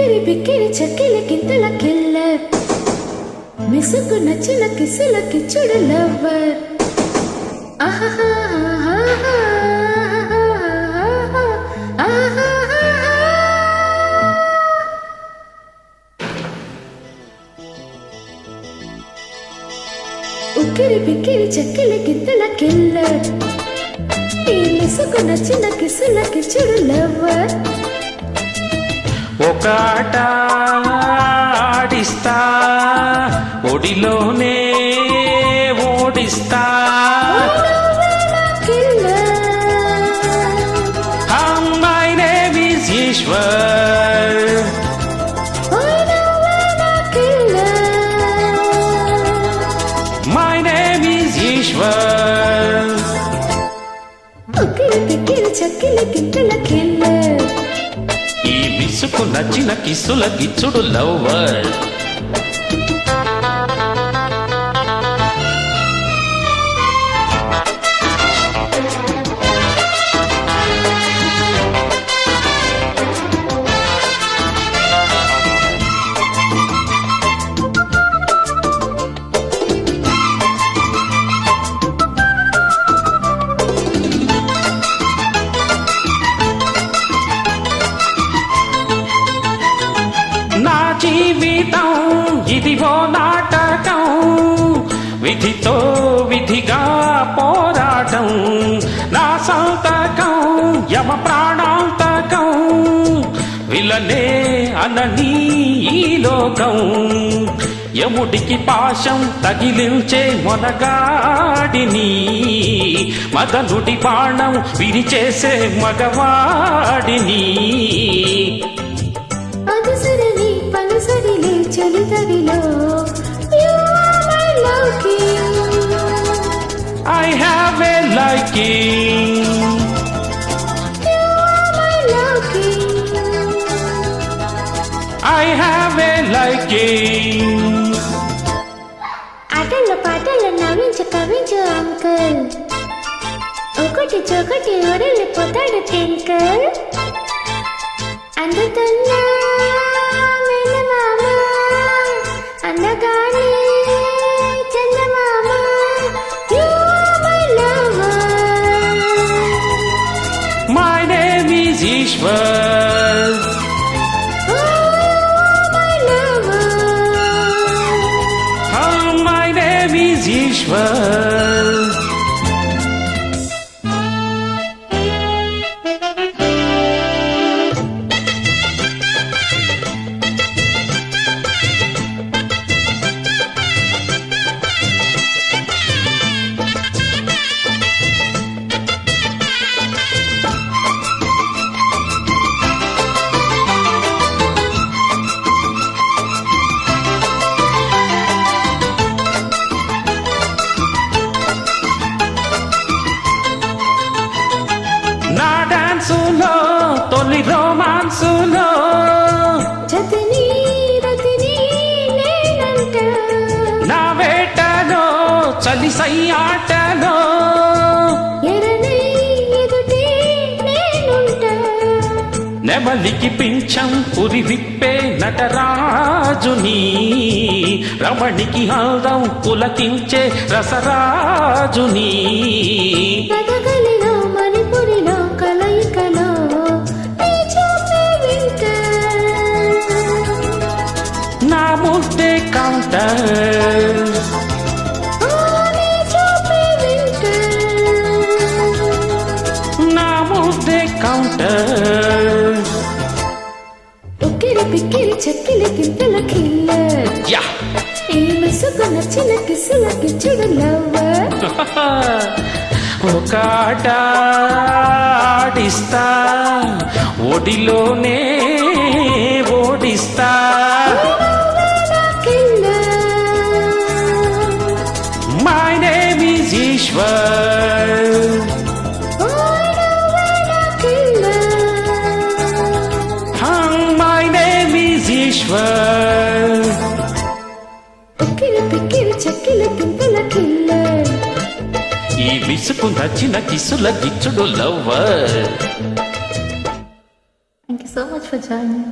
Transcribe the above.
ఉక్కిరి బిక్కిరి చక్కిలి గింతల కిల్లర్ మిసుకు నచ్చిన కిసుల కిచ్చుడు లవ్వర్ ఉక్కిరి బిక్కిరి చక్కిలి గింతల కిల్లర్ ఈ మిసుకు నచ్చిన కిసుల కిచ్చుడు లవ్వర్ ఒక ఆట ఆడిస్తా ఒడిలోనే ఓడిస్తా my name is Eshwar my name is Eshwar ఉక్కిరి బిక్కిరి చక్కిలి గింతల కిల్లర్ ఈ మిసుకు నచ్చిన కిసుల గిచ్చుడు లవ్వర్ నా జీవితం ఇదిగో నాటకం విధితో విధిగా పోరాటం నా సంతకం యమ ప్రాణాంతకం విలనే అనని ఈ లోకం యముడికి పాశం తగిలించే మొనగాడిని మదనుడి బాణం విరిచేసే మగవాడిని అదుసరిని పలుసరిలే చలితడిలో I have a liking I have a liking ఆటల పాటల నవ్వించు కవించు అంకుల్ ఒకటి చొకటి ఒరలిపోతాడు టింకల్ అందుతున్నా మేనమామ అందగానే చందమామ You are my lover My name is Ishwar my lover My name is Ishwar నా డాన్సులో తొలి రోమాన్సులో జతని రతిని నేనంట నా వేటలో చలి సయ్యాటలో ఎరనే ఎదుటే నేనుంటా నెమలికి పింఛం పురి విప్పే నటరాజుని రమణికి హల్దం పులకించే రసరాజుని కథగలిలో మణిపురిలో కలయికలో నీ చూపే వింట నా ముద్దే కౌంటర్ నీ చూపే వింట నా ముద్దే కౌంటర్ ఉక్కిరి బిక్కిరి చక్కిలి గింతల కిల్లర్ యా ఈ మిసుకు నచ్చిన కిసుల కిచ్చుడు లవ్వర్ ఒక ఆట ఆడిస్తా ఒడిలోనే ఓడిస్తా my name is Eshwar my name is Eshwar ఉక్కిరి బిక్కిరి చక్కిలి గింతల కిల్లర్ ఈ విసుకు నచ్చిన కిసుల గిచ్చుడు lover. Thank you so much for joining.